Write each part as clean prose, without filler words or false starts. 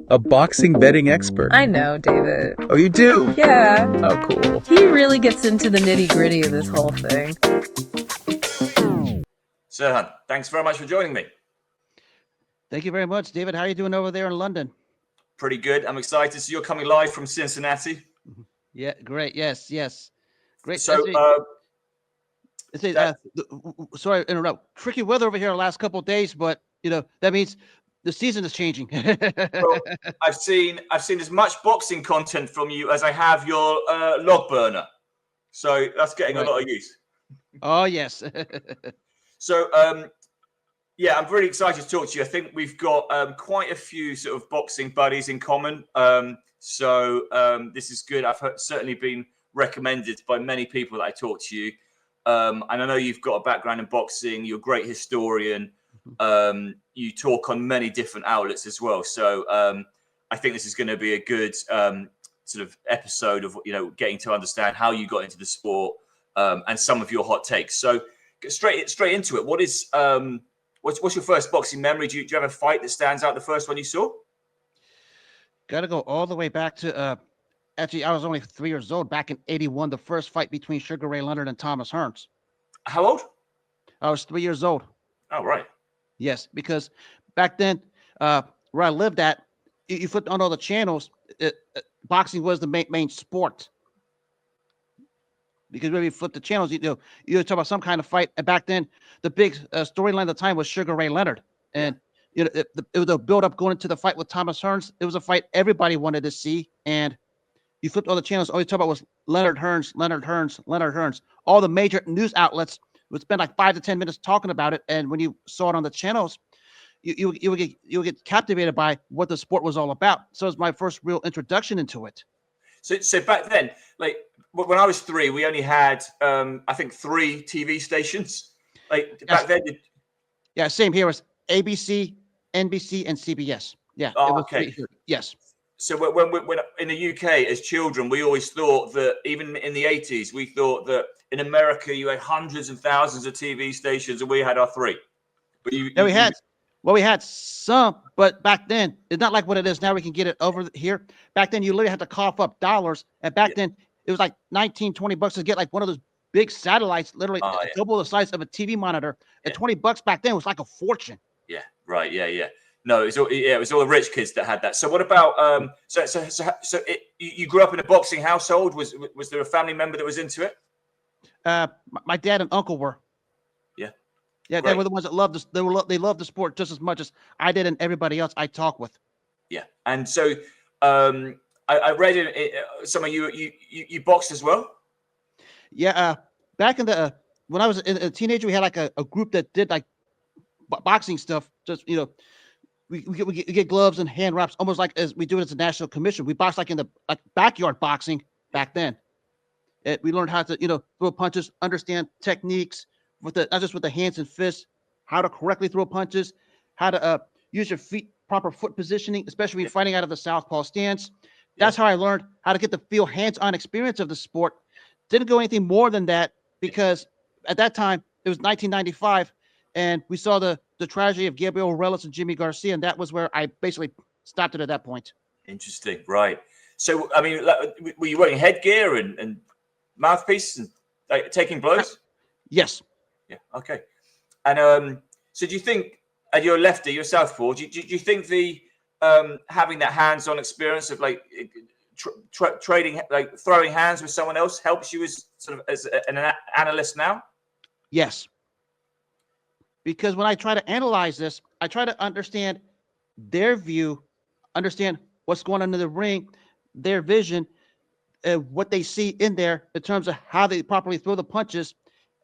a boxing betting expert. I know, David. Oh, you do? Yeah. Oh, cool. He really gets into the nitty-gritty of this whole thing. Serhan, thanks very much for joining me. Thank you very much, David. How are you doing over there in London? Pretty good. I'm excited. So you're coming live from Cincinnati. Yeah, great. Yes. Great. So, sorry to interrupt. Tricky weather over here the last couple of days, but that means the season is changing. well, I've seen as much boxing content from you as I have your log burner. So that's getting a lot of use. Oh yes. So yeah, I'm really excited to talk to you. I think we've got quite a few sort of boxing buddies in common. So this is good. I've certainly been recommended by many people that I talk to you. And I know you've got a background in boxing. You're a great historian. You talk on many different outlets as well. So I think this is going to be a good sort of episode of, getting to understand how you got into the sport and some of your hot takes. So get straight into it. What is what's your first boxing memory? Do you have a fight that stands out? The first one you saw? Got to go all the way back to actually, I was only 3 years old back in '81. The first fight between Sugar Ray Leonard and Thomas Hearns. How old? I was 3 years old. Oh, right. Yes, because back then, where I lived at, you flipped on all the channels. Boxing was the main sport. Because when you flip the channels, you talk about some kind of fight. And back then, the big storyline at the time was Sugar Ray Leonard, and it was a build up going into the fight with Thomas Hearns. It was a fight everybody wanted to see, and you flipped all the channels. All you talk about was Leonard Hearns. All the major news outlets would spend like 5 to 10 minutes talking about it, and when you saw it on the channels, you would get captivated by what the sport was all about. So it was my first real introduction into it. So back then, like when I was 3, we only had I think 3 TV stations. Like back then. Yeah, same here. It was ABC, NBC, and CBS. Yeah. Oh, okay. Yes. So when in the UK as children, we always thought that even in the 80s, we thought that in America you had hundreds and thousands of TV stations, and we had our 3. But we had some, but back then it's not like what it is now. We can get it over here. Back then, you literally had to cough up dollars, and back then it was like $19-20 to get like one of those big satellites, literally double the size of a TV monitor. And $20 back then was like a fortune. Yeah, right. Yeah. No, it was all the rich kids that had that. So what about you grew up in a boxing household? Was there a family member that was into it? My dad and uncle were. Yeah, they were the ones that loved this. They loved the sport just as much as I did and everybody else I talk with. Yeah, and so I read some of you boxed as well. Yeah, back in the when I was a teenager, we had like a group that did like boxing stuff. Just we get gloves and hand wraps, almost like as we do it as a national commission. We boxed like in the backyard boxing back then. We learned how to throw punches, understand techniques. Not just with the hands and fists, how to correctly throw punches, how to use your feet, proper foot positioning, especially when you're fighting out of the southpaw stance. That's how I learned how to get the feel hands-on experience of the sport. Didn't go anything more than that because at that time it was 1995, and we saw the tragedy of Gabriel Morales and Jimmy Garcia, and that was where I basically stopped it at that point. Interesting, right? So, I mean, were you wearing headgear and mouthpiece and taking blows? Yes. Yeah. Okay. And so do you think, and you're a lefty, you're a southpaw, do you think the having that hands-on experience of like trading, like throwing hands with someone else helps you as sort of as an analyst now? Yes. Because when I try to analyze this, I try to understand their view, understand what's going on in the ring, their vision, what they see in there in terms of how they properly throw the punches.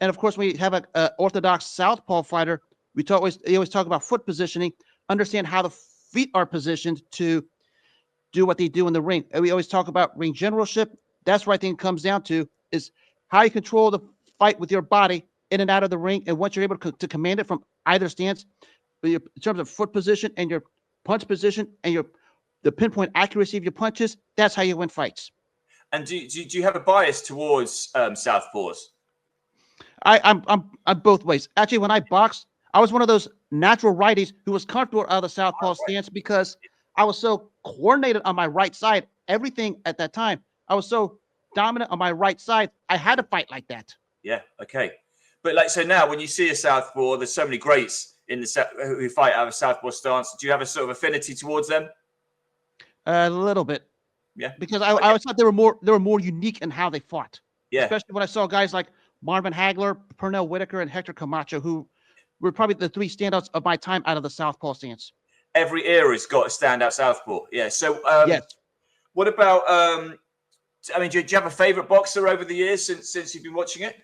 And of course, when you have an orthodox southpaw fighter, they always talk about foot positioning, understand how the feet are positioned to do what they do in the ring. And we always talk about ring generalship. That's what I think it comes down to is how you control the fight with your body in and out of the ring. And once you're able to command it from either stance, in terms of foot position and your punch position and the pinpoint accuracy of your punches, that's how you win fights. And do you have a bias towards southpaws? I'm both ways. Actually, when I boxed, I was one of those natural righties who was comfortable out of the southpaw stance because I was so coordinated on my right side. Everything at that time, I was so dominant on my right side. I had to fight like that. Yeah. Okay. But like, so now when you see a southpaw, there's so many greats in the who fight out of a southpaw stance. Do you have a sort of affinity towards them? A little bit. Yeah. Because I always thought they were more unique in how they fought. Yeah. Especially when I saw guys like Marvin Hagler, Pernell Whitaker, and Hector Camacho, who were probably the three standouts of my time out of the southpaw stance. Every era's got a standout southpaw. Yeah. So Yes. what about I mean, do you have a favorite boxer over the years since you've been watching it?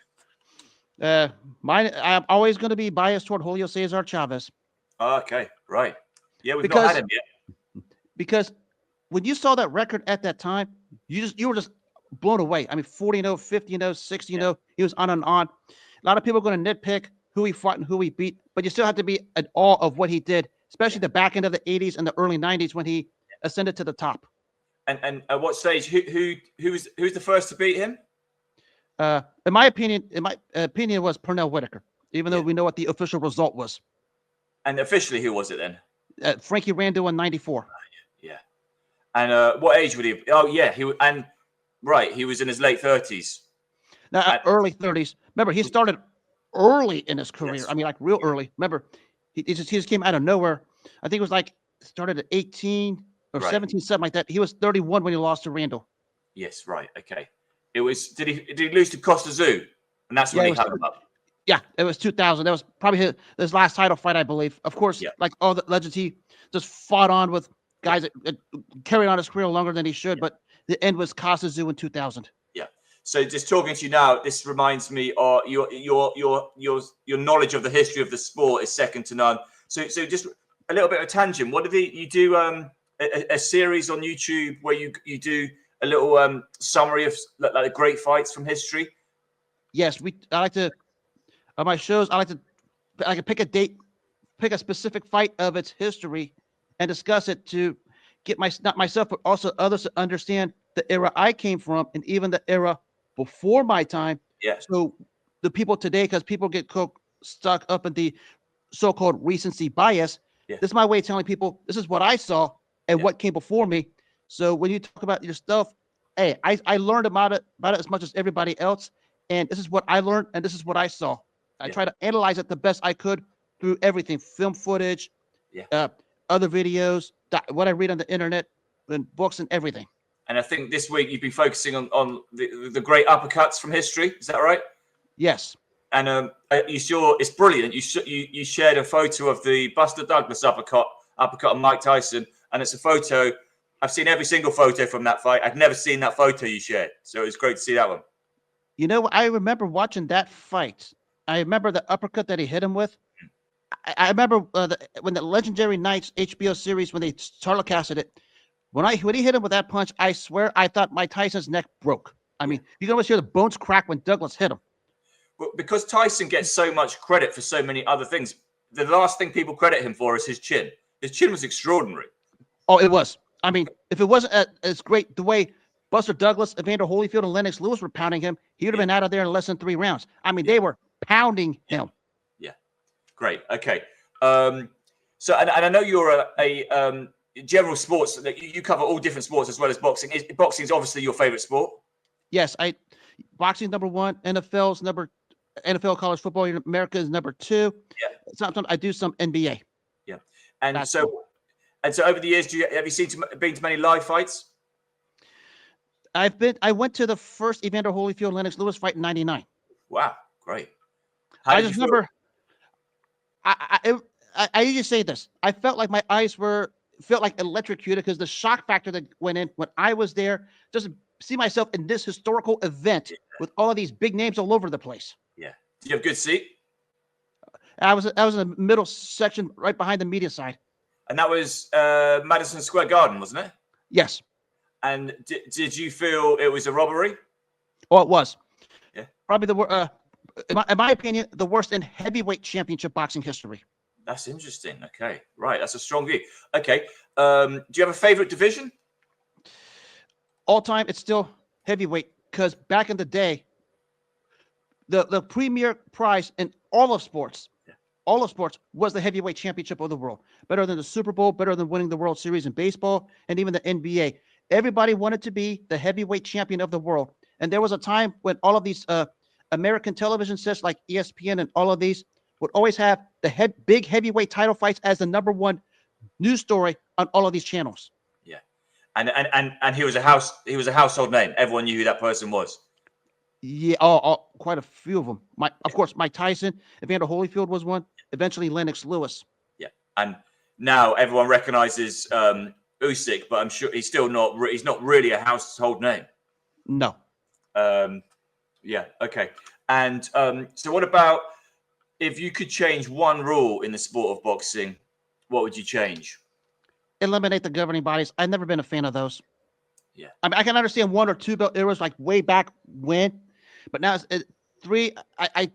I'm always going to be biased toward Julio Cesar Chavez. Oh, okay, right. Yeah, we've not had him yet. Because when you saw that record at that time, you were just blown away. I mean, 40-0, 50-0, 60-0. He was on and on. A lot of people are going to nitpick who he fought and who he beat, but you still have to be in awe of what he did, especially the back end of the 80s and the early 90s when he ascended to the top. And at what stage? Who's the first to beat him? In my opinion, was Pernell Whitaker, even though we know what the official result was. And officially, who was it then? Frankie Randall in '94. Yeah. And what age would he? Oh, yeah. He was in his late 30s. Now, early 30s. Remember, he started early in his career. Yes. I mean, like real early. Remember, he just came out of nowhere. I think it was like started at 18 or 17, something like that. He was 31 when he lost to Randall. Yes, right. Okay. It was. Did he lose to Costa Zoo? And that's when he held him up. Yeah, it was 2000. That was probably his last title fight, I believe. Of course, like all the legends, he just fought on with guys that carried on his career longer than he should. But the end was Costa Zoo in 2000. Yeah. So just talking to you now, this reminds me of your knowledge of the history of the sport is second to none. So just a little bit of a tangent. What did you do? A series on YouTube where you do a little summary of like great fights from history. Yes, I like to on my shows. I can pick a date, pick a specific fight of its history, and discuss it to get not myself but also others to understand the era I came from and even the era before my time. Yeah. So the people today, because people get stuck up in the so-called recency bias. Yeah. This is my way of telling people this is what I saw and what came before me. So when you talk about your stuff, hey, I learned about it as much as everybody else, and this is what I learned and this is what I saw. I try to analyze it the best I could through everything: film footage, other videos, what I read on the internet, and books and everything. And I think this week you've been focusing on the great uppercuts from history. Is that right? Yes. And you saw it's brilliant. You shared a photo of the Buster Douglas uppercut on Mike Tyson, and it's a photo. I've seen every single photo from that fight. I've never seen that photo you shared, so it was great to see that one. You know, I remember watching that fight. I remember the uppercut that he hit him with. I remember when the Legendary Nights HBO series, when they telecasted it, when he hit him with that punch, I swear I thought Mike Tyson's neck broke. I mean, you can almost hear the bones crack when Douglas hit him. Well, because Tyson gets so much credit for so many other things, the last thing people credit him for is his chin. His chin was extraordinary. Oh, it was. I mean, if it wasn't as great the way Buster Douglas, Evander Holyfield, and Lennox Lewis were pounding him, he would have been out of there in less than 3 rounds. I mean, they were pounding him. Yeah. Great. Okay. So, and I know you're a general sports, that you cover all different sports as well as boxing. Boxing is obviously your favorite sport. Yes, boxing number 1, NFL college football in America is number 2. Yeah. Sometimes I do some NBA. Yeah. And so over the years, have you been to many live fights? I went to the first Evander Holyfield Lennox Lewis fight in '99. Wow, great. I just remember. I usually say this. I felt like my eyes felt like electrocuted because the shock factor that went in when I was there. Just to see myself in this historical event with all of these big names all over the place. Yeah. Did you have a good seat? I was in the middle section, right behind the media side. And that was Madison Square Garden, wasn't it? Yes. And did you feel it was a robbery? Oh, it was. Yeah. Probably in my opinion, the worst in heavyweight championship boxing history. That's interesting. Okay. Right. That's a strong view. Okay. Do you have a favorite division? All time, it's still heavyweight, because back in the day, the premier prize in all of sports all of sports, was the heavyweight championship of the world. Better than the Super Bowl, better than winning the World Series in baseball, and even the NBA. Everybody wanted to be the heavyweight champion of the world. And there was a time when all of these American television sets like ESPN and all of these would always have the big heavyweight title fights as the number one news story on all of these channels. Yeah, and he was a household name. Everyone knew who that person was. Yeah, quite a few of them. Of course, Mike Tyson, Evander Holyfield was one. Eventually, Lennox Lewis. Yeah, and now everyone recognizes Usyk, but I'm sure he's still not. He's not really a household name. No. Yeah. Okay. And so, what about if you could change one rule in the sport of boxing? What would you change? Eliminate the governing bodies. I've never been a fan of those. Yeah. I mean, I can understand 1 or 2 belt eras like way back when, but now it's 3. I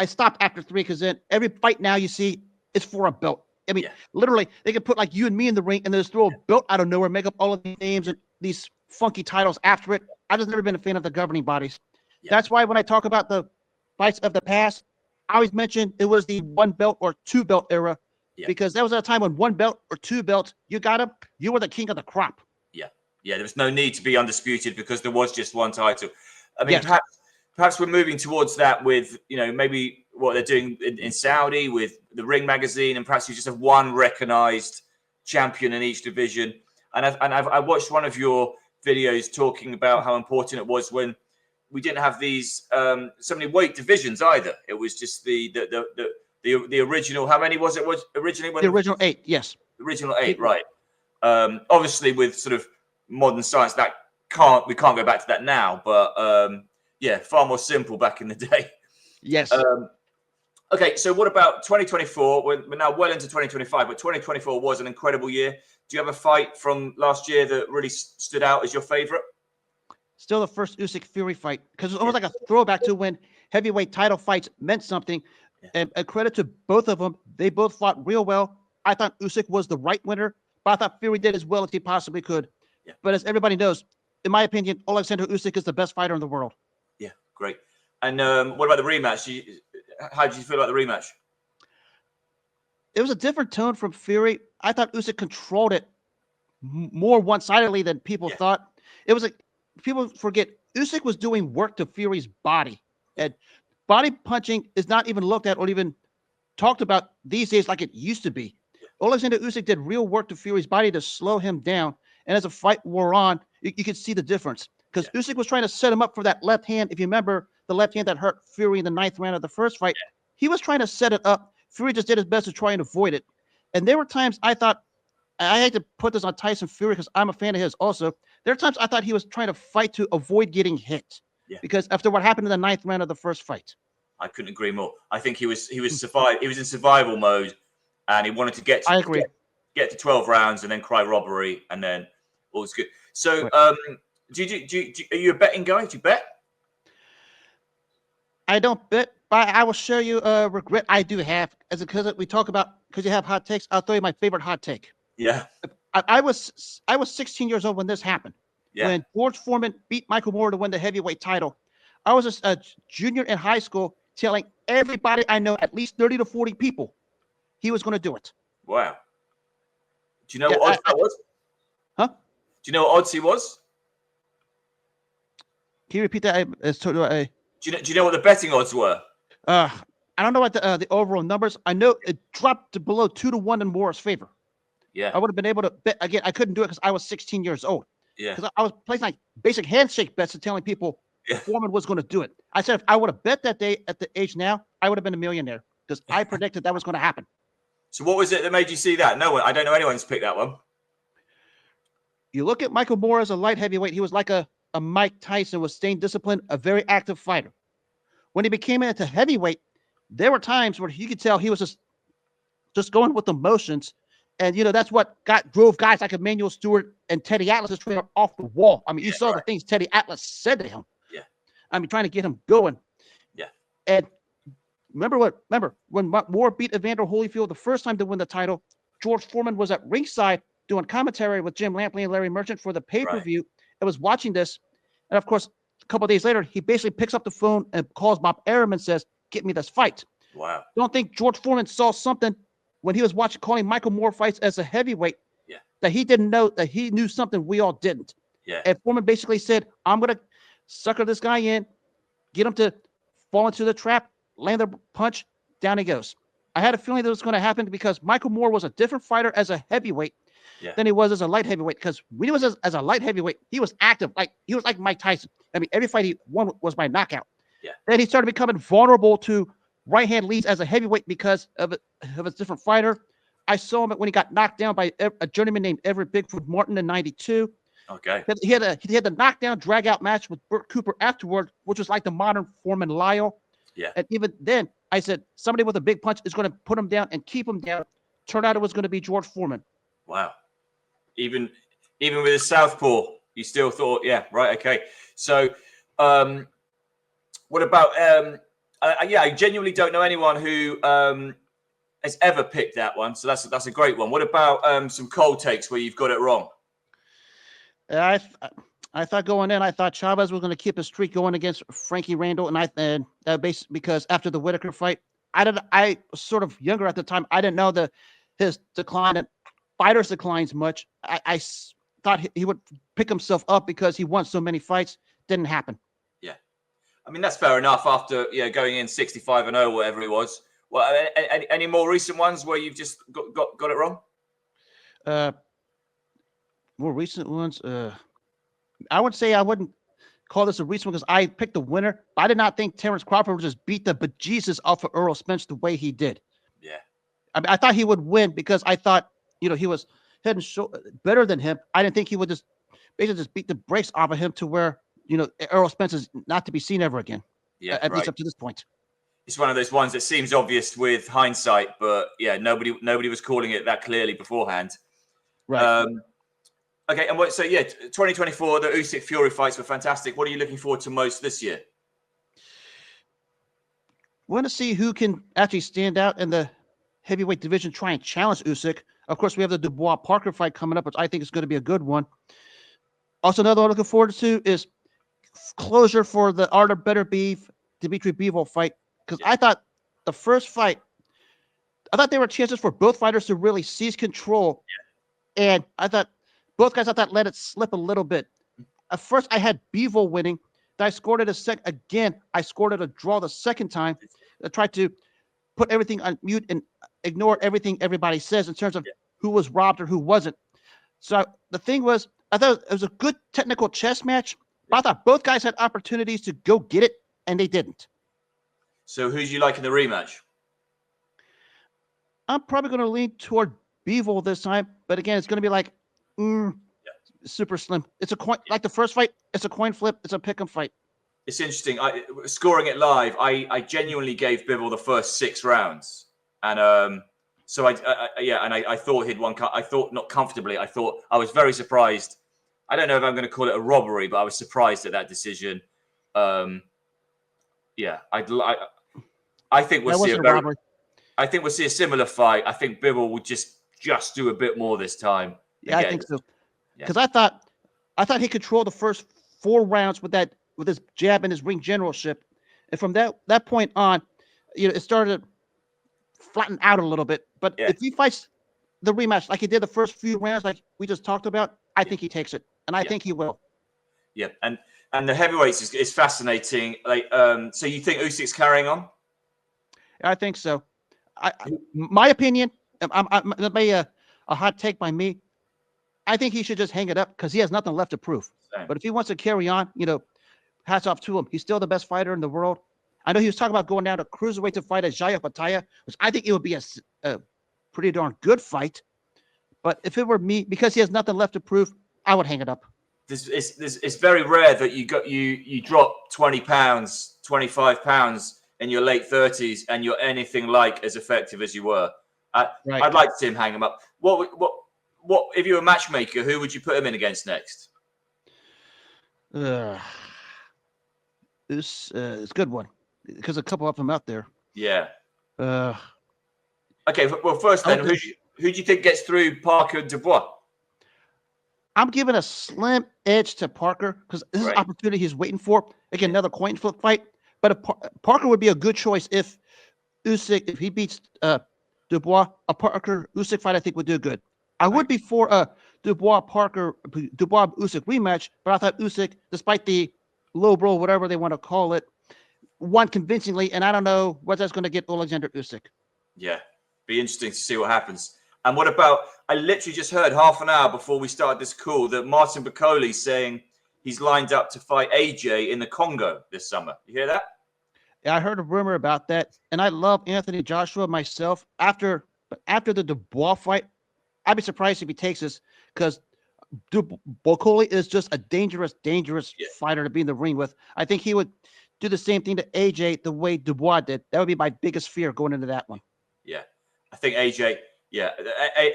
stopped after 3 because then every fight now you see is for a belt. I mean, literally, they could put like you and me in the ring and then just throw a belt out of nowhere, make up all of these names and these funky titles after it. I've just never been a fan of the governing bodies. Yeah. That's why when I talk about the fights of the past, I always mention it was the 1 belt or 2 belt era, because there was a time when 1 belt or 2 belts, you got them, you were the king of the crop. Yeah, there was no need to be undisputed because there was just 1 title. I mean, perhaps we're moving towards that with, maybe what they're doing in Saudi with the Ring magazine, and perhaps you just have 1 recognized champion in each division. And I watched one of your videos talking about how important it was when we didn't have these so many weight divisions either. It was just the original. How many was it? Was originally the original 8? Yes, the original 8, right? Obviously, with sort of modern science, we can't go back to that now. But far more simple back in the day. Yes. Okay, so what about 2024? We're now well into 2025, but 2024 was an incredible year. Do you have a fight from last year that really stood out as your favorite? Still the first Usyk Fury fight, because it's almost like a throwback to when heavyweight title fights meant something. And a credit to both of them. They both fought real well. I thought Usyk was the right winner, but I thought Fury did as well as he possibly could. Yeah. But as everybody knows, in my opinion, Alexander Usyk is the best fighter in the world. Yeah, great. And what about the rematch? How did you feel about the rematch? It was a different tone from Fury. I thought Usyk controlled it more one-sidedly than people thought. It was like, people forget, Usyk was doing work to Fury's body. And body punching is not even looked at or even talked about these days like it used to be. Alexander Usyk did real work to Fury's body to slow him down. And as the fight wore on, you could see the difference. Because Usyk was trying to set him up for that left hand. If you remember the left hand that hurt Fury in the 9th round of the first fight, he was trying to set it up. Fury just did his best to try and avoid it. And there were times I thought, I hate to put this on Tyson Fury because I'm a fan of his also. There are times I thought he was trying to fight to avoid getting hit. Yeah. Because after what happened in the 9th round of the first fight. I couldn't agree more. I think he was in survival mode, and he wanted to get to 12 rounds and then cry robbery, and then all was good. So, are you a betting guy? Do you bet? I don't bet, but I will show you a regret I do have. Because we talk about, because you have hot takes, I'll tell you my favorite hot take. Yeah. I was 16 years old when this happened. Yeah. When George Foreman beat Michael Moore to win the heavyweight title. I was a junior in high school telling everybody I know, at least 30 to 40 people, he was going to do it. Wow. Do you know what odds that was? Huh? Do you know what odds he was? Can you repeat that? Do you know what the betting odds were? I don't know what the overall numbers. I know it dropped to below 2-1 in Moore's favor. Yeah. I would have been able to bet again. I couldn't do it because I was 16 years old. Yeah. Because I was playing like basic handshake bets and telling people Foreman was going to do it. I said if I would have bet that day at the age now, I would have been a millionaire because I predicted that was going to happen. So what was it that made you see that? No one. I don't know anyone's picked that one. You look at Michael Moore as a light heavyweight. He was like a Mike Tyson, was staying disciplined, a very active fighter. When he became into heavyweight, there were times where you could tell he was just going with the motions. And, that's what drove guys like Emmanuel Stewart and Teddy Atlas off the wall. I mean, you saw the things Teddy Atlas said to him. Yeah. I mean, trying to get him going. Yeah. And remember when Moore beat Evander Holyfield the first time to win the title, George Foreman was at ringside doing commentary with Jim Lampley and Larry Merchant for the pay-per-view. I was watching this. And, of course, a couple of days later, he basically picks up the phone and calls Bob Arum and says, get me this fight. Wow. Don't think George Foreman saw something when he was calling Michael Moore fights as a heavyweight that he didn't know, that he knew something we all didn't. Yeah. And Foreman basically said, I'm going to sucker this guy in, get him to fall into the trap, land a punch, down he goes. I had a feeling that was going to happen because Michael Moore was a different fighter as a heavyweight than he was as a light heavyweight. Because when he was as a light heavyweight, he was active. He was like Mike Tyson. I mean, every fight he won was by knockout. Yeah. Then he started becoming vulnerable to right-hand leads as a heavyweight because of a different fighter. I saw him when he got knocked down by a journeyman named Everett Bigfoot Martin in '92. Okay. He had the knockdown drag-out match with Burt Cooper afterward, which was like the modern Foreman Lyle. Yeah. And even then, I said somebody with a big punch is going to put him down and keep him down. Turned out it was going to be George Foreman. Wow. Even with his southpaw, you still thought, yeah, right, okay. So, what about? I genuinely don't know anyone who has ever picked that one. So that's a great one. What about some cold takes where you've got it wrong? I thought going in, I thought Chavez was going to keep a streak going against Frankie Randall, and basically because after the Whitaker fight, I was sort of younger at the time. I didn't know his decline and fighters declines much. I thought he would pick himself up because he won so many fights. Didn't happen. Yeah, I mean that's fair enough. After going in 65-0, whatever it was. Well, any more recent ones where you've just got it wrong? More recent ones. I would say I wouldn't call this a recent one because I picked the winner. I did not think Terrence Crawford would just beat the bejesus off of Earl Spence the way he did. Yeah. I mean, I thought he would win because I thought, he was head and shoulder better than him. I didn't think he would just basically just beat the brakes off of him to where, Earl Spence is not to be seen ever again. Yeah. At least up to this point. It's one of those ones that seems obvious with hindsight, but yeah, nobody was calling it that clearly beforehand. Right. Okay, and 2024, the Usyk Fury fights were fantastic. What are you looking forward to most this year? Want to see who can actually stand out in the heavyweight division, try and challenge Usyk. Of course, we have the Dubois Parker fight coming up, which I think is going to be a good one. Also, another one I'm looking forward to is closure for the Art of Better Beef Dimitri Bivol fight. Because I thought the first fight, there were chances for both fighters to really seize control. Yeah. And I thought both guys, let it slip a little bit. At first, I had Bivol winning. Then I scored it again. I scored it a draw the second time. I tried to put everything on mute and ignore everything everybody says in terms of who was robbed or who wasn't. So the thing was, I thought it was a good technical chess match. But I thought both guys had opportunities to go get it, and they didn't. So who do you like in the rematch? I'm probably going to lean toward Bivol this time. But again, it's going to be like super slim. It's a coin, like the first fight. It's a coin flip. It's a pick 'em fight. It's interesting. Scoring it live, I genuinely gave Bivol the first 6 rounds, and so I thought he'd won. I thought not comfortably. I was very surprised. I don't know if I'm going to call it a robbery, but I was surprised at that decision. I think we'll see I think we'll see a similar fight. I think Bivol will just do a bit more this time. Yeah, I think so. Because I thought he controlled the first 4 rounds with his jab and his ring generalship, and from that point on, it started to flatten out a little bit. But if he fights the rematch like he did the first few rounds, like we just talked about, I think he takes it, and I think he will. Yeah, and the heavyweights is fascinating. So you think Usyk's carrying on? I think so. My opinion, it may a hot take by me. I think he should just hang it up because he has nothing left to prove. Same. But if he wants to carry on, hats off to him. He's still the best fighter in the world. I know he was talking about going down to cruiserweight to fight Jaya Pataya, which I think it would be a pretty darn good fight. But if it were me, because he has nothing left to prove, I would hang it up. It's very rare that you drop 20 pounds, 25 pounds in your late 30s and you're anything like as effective as you were. Right. I'd like to see him hang him up. What if you're a matchmaker? Who would you put him in against next? This is a good one because a couple of them out there. Yeah. Okay. Well, first then, who do you think gets through Parker and Dubois? I'm giving a slim edge to Parker because this is an opportunity he's waiting for. Again, another coin flip fight. But Parker would be a good choice if Usyk, if he beats Dubois, a Parker Usyk fight, I think would do good. I would be for Dubois Usyk rematch, but I thought Usyk, despite the low blow, whatever they want to call it, won convincingly, and I don't know what that's going to get Alexander Usyk. Yeah, be interesting to see what happens. And what about? I literally just heard half an hour before we started this call that Martin Bakoli's saying he's lined up to fight AJ in the Congo this summer. You hear that? Yeah, I heard a rumor about that, and I love Anthony Joshua myself. After the Dubois fight, I'd be surprised if he takes this because Bakoli is just a dangerous fighter to be in the ring with. I think he would do the same thing to AJ the way Dubois did. That would be my biggest fear going into that one. Yeah, I think AJ. Yeah,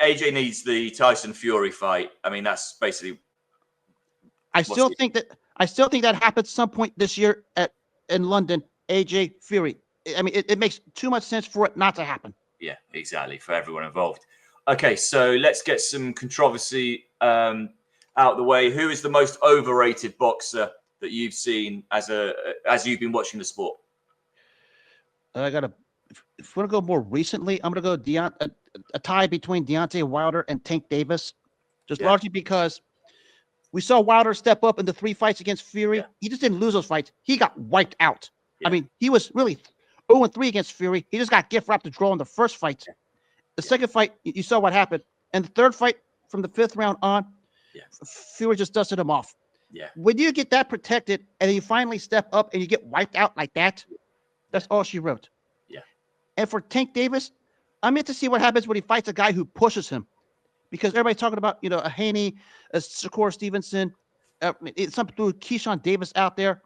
AJ needs the Tyson Fury fight. I mean, that's basically. I still think that happens some point this year in London. AJ Fury. I mean, it makes too much sense for it not to happen. Yeah, exactly, for everyone involved. Okay, so let's get some controversy out of the way. Who is the most overrated boxer that you've seen as you've been watching the sport? If we're gonna go more recently, I'm gonna go a tie between Deontay Wilder and Tank Davis, largely because we saw Wilder step up in the 3 fights against Fury. Yeah. He just didn't lose those fights. He got wiped out. Yeah. I mean, he was really 0-3 against Fury. He just got gift wrapped to draw in the first fight. Yeah. The second fight, you saw what happened. And the third fight, from the 5th round on, Fury just dusted him off. Yeah. When you get that protected and you finally step up and you get wiped out like that, that's all she wrote. Yeah. And for Tank Davis, I'm in to see what happens when he fights a guy who pushes him. Because everybody's talking about, a Haney, a Shakur Stevenson, something through Keyshawn Davis out there.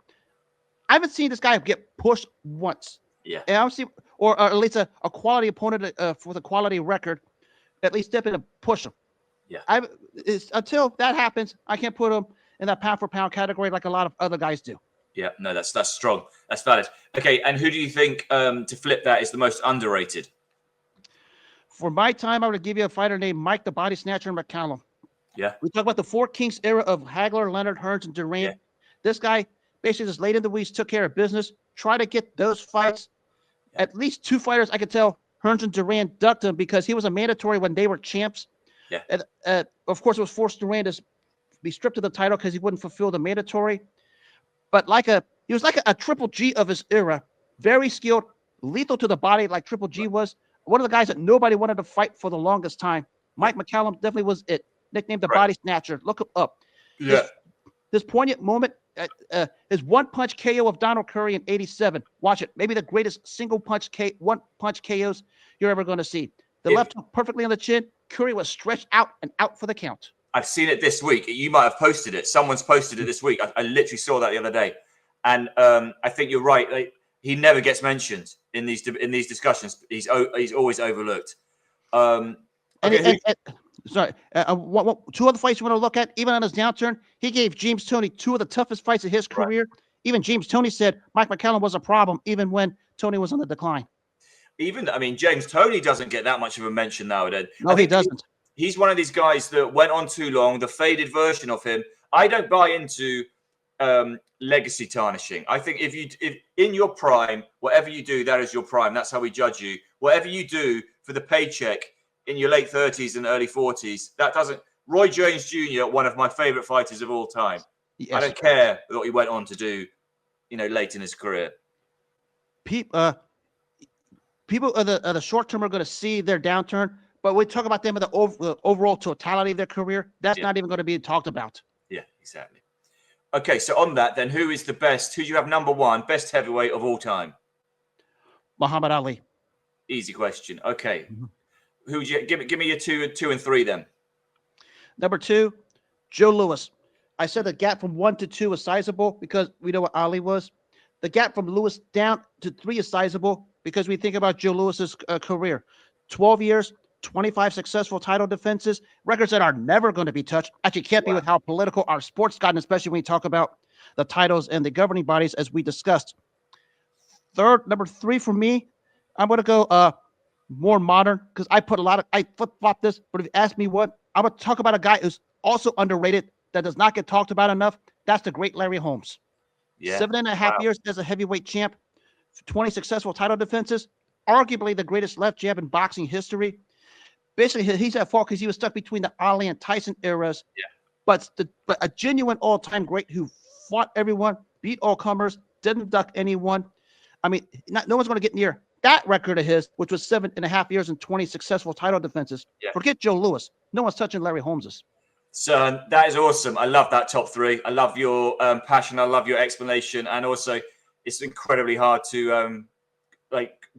I haven't seen this guy get pushed once. Yeah. And I don't see, or at least a quality opponent with a quality record, at least step in and push him. Yeah. Until that happens, I can't put him in that pound for pound category like a lot of other guys do. Yeah, no, that's strong. That's valid. Okay, and who do you think, to flip that, is the most underrated? For my time, I would give you a fighter named Mike the Body Snatcher McCallum. Yeah. We talk about the Four Kings era of Hagler, Leonard, Hearns, and Duran. Yeah. This guy basically just laid in the weeds, took care of business, tried to get those fights. Yeah. At least 2 fighters, I could tell Hearns and Duran ducked him because he was a mandatory when they were champs. Yeah. And, of course, it was forced Duran to be stripped of the title because he wouldn't fulfill the mandatory. But he was like a Triple G of his era, very skilled, lethal to the body like Triple G was. One of the guys that nobody wanted to fight for the longest time. Mike McCallum definitely was it. Nicknamed the Body Snatcher. Look him up. Yeah. This poignant moment, his one-punch KO of Donald Curry in '87. Watch it. Maybe the greatest one-punch KOs you're ever going to see. The left hook perfectly on the chin. Curry was stretched out and out for the count. I've seen it this week. You might have posted it. Someone's posted it this week. I literally saw that the other day. And I think you're right. He never gets mentioned in these discussions. He's always overlooked. Okay, sorry. 2 other fights you want to look at, even on his downturn, he gave James Toney 2 of the toughest fights of his career. Right. Even James Toney said Mike McCallum was a problem, even when Toney was on the decline. James Toney doesn't get that much of a mention nowadays. No, he doesn't. He's one of these guys that went on too long, the faded version of him. I don't buy into legacy tarnishing. I think if in your prime, whatever you do, that is your prime. That's how we judge you. Whatever you do for the paycheck in your late 30s and early 40s, that doesn't. Roy Jones Jr., one of my favorite fighters of all time. Yes. I don't care what he went on to do, late in his career. People of the short term are going to see their downturn, but we talk about them in the overall totality of their career. That's not even going to be talked about. Yeah, exactly. Okay, so on that, then, who is the best? Who do you have number 1, best heavyweight of all time? Muhammad Ali. Easy question. Okay. Mm-hmm. Who would you give me your 2 and 3 then? Number 2, Joe Louis. I said the gap from 1 to 2 is sizable because we know what Ali was. The gap from Louis down to 3 is sizable because we think about Joe Louis's career. 12 years, 25 successful title defenses, records that are never going to be touched. Actually, can't be with how political our sport's gotten, especially when we talk about the titles and the governing bodies, as we discussed. Number 3 for me, I'm going to go more modern because I flip-flop this, but if you ask me what, I'm going to talk about a guy who's also underrated that does not get talked about enough. That's the great Larry Holmes. Yeah. 7.5 years as a heavyweight champ, 20 successful title defenses. arguably the greatest left jab in boxing history. Basically, he's at fault because he was stuck between the Ali and Tyson eras. Yeah. But a genuine all-time great who fought everyone, beat all comers, didn't duck anyone. I mean, no one's going to get near that record of his, which was 7.5 years and 20 successful title defenses. Yeah. Forget Joe Louis. No one's touching Larry Holmes's. So that is awesome. I love that top three. I love your passion. I love your explanation, and also it's incredibly hard to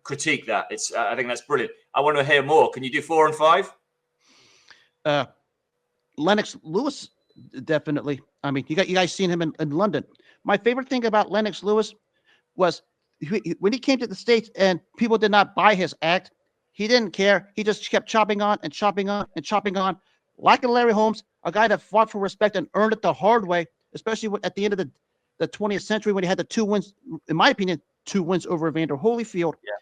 critique that. It's I think that's brilliant. I want to hear more. Can you do 4 and 5? Lennox Lewis, definitely. I mean, you guys seen him in London. My favorite thing about Lennox Lewis was when he came to the States and people did not buy his act, he didn't care. He just kept chopping on and chopping on and chopping on. Like a Larry Holmes, a guy that fought for respect and earned it the hard way, especially at the end of the 20th century when he had the 2 wins, in my opinion, 2 wins over Evander Holyfield. Yeah.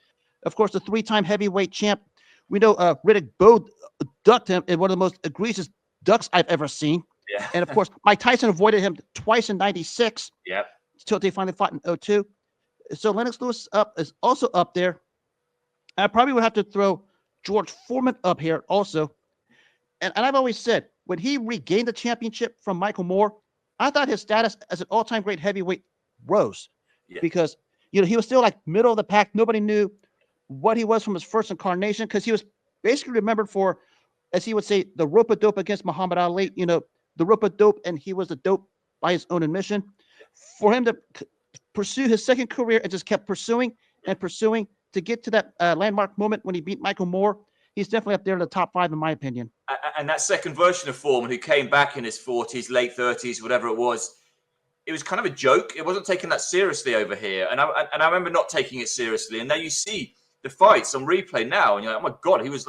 Of course, the 3-time heavyweight champ. We know Riddick Bowe ducked him in one of the most egregious ducks I've ever seen. Yeah. And of course, Mike Tyson avoided him twice in '96. Yeah. Until they finally fought in '02. So Lennox Lewis is also up there. I probably would have to throw George Foreman up here also. And I've always said, when he regained the championship from Michael Moore, I thought his status as an all-time great heavyweight rose. Yeah. Because, he was still like middle of the pack. Nobody knew what he was from his first incarnation because he was basically remembered for, as he would say, the rope-a-dope against Muhammad Ali, the rope-a-dope, and he was the dope by his own admission. For him to pursue his second career and just kept pursuing and pursuing to get to that landmark moment when he beat Michael Moore, he's definitely up there in the top 5, in my opinion. And that second version of Foreman, who came back in his 40s, late 30s, whatever it was kind of a joke. It wasn't taken that seriously over here. And I remember not taking it seriously. And now you see the fights on replay now, and you're like, oh my God, he was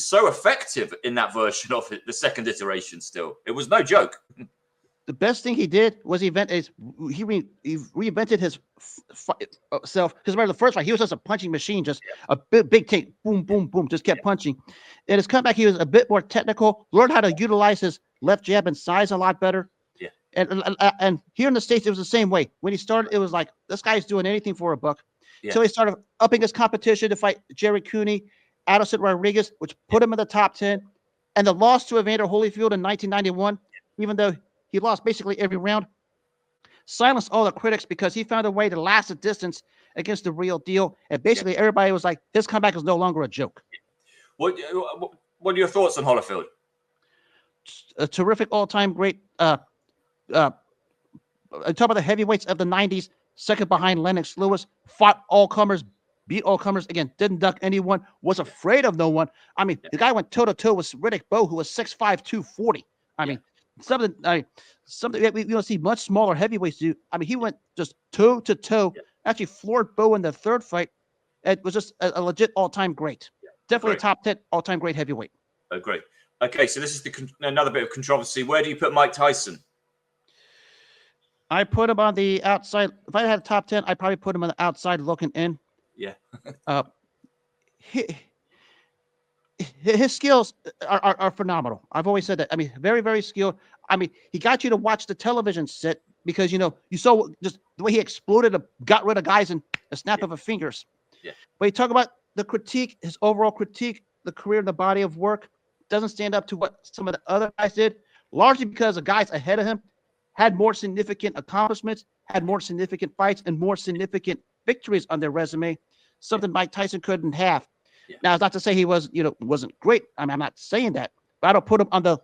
so effective in that version of it, the second iteration still. It was no joke. The best thing he did was he reinvented his self. Because remember the first fight, he was just a punching machine, just a big take, boom, boom, boom, just kept punching. In his comeback, he was a bit more technical, learned how to utilize his left jab and size a lot better. Yeah. And here in the States, it was the same way. When he started, it was like, this guy's doing anything for a buck. Yeah. So he started upping his competition to fight Jerry Cooney, Adelson Rodriguez, which put him in the top 10. And the loss to Evander Holyfield in 1991, even though he lost basically every round, silenced all the critics because he found a way to last the distance against the real deal. And basically everybody was like, his comeback is no longer a joke. What are your thoughts on Holyfield? A terrific all-time great. I talk about the heavyweights of the 90s, second behind Lennox Lewis, fought all comers, beat all comers, again, didn't duck anyone, was afraid of no one. I mean, the guy went toe-to-toe with Riddick Bowe, who was 6'5", 240. I mean, something that we don't see much smaller heavyweights do. I mean, he went just toe-to-toe, actually floored Bowe in the third fight. It was just a legit all-time great. Definitely a top 10 all-time great heavyweight. Oh, great. Okay, so this is another bit of controversy. Where do you put Mike Tyson? I put him on the outside. If I had a top 10, I'd probably put him on the outside looking in. Yeah. His skills are phenomenal. I've always said that. I mean, very, very skilled. I mean, he got you to watch the television set because, you saw just the way he exploded, got rid of guys in a snap of a fingers. Yeah. But you talk about the critique, his overall critique, the career and the body of work doesn't stand up to what some of the other guys did, largely because the guys ahead of him had more significant accomplishments, had more significant fights, and more significant victories on their resume, something Mike Tyson couldn't have. Yeah. Now, it's not to say he wasn't great. I mean, I'm not saying that, but I don't put him on the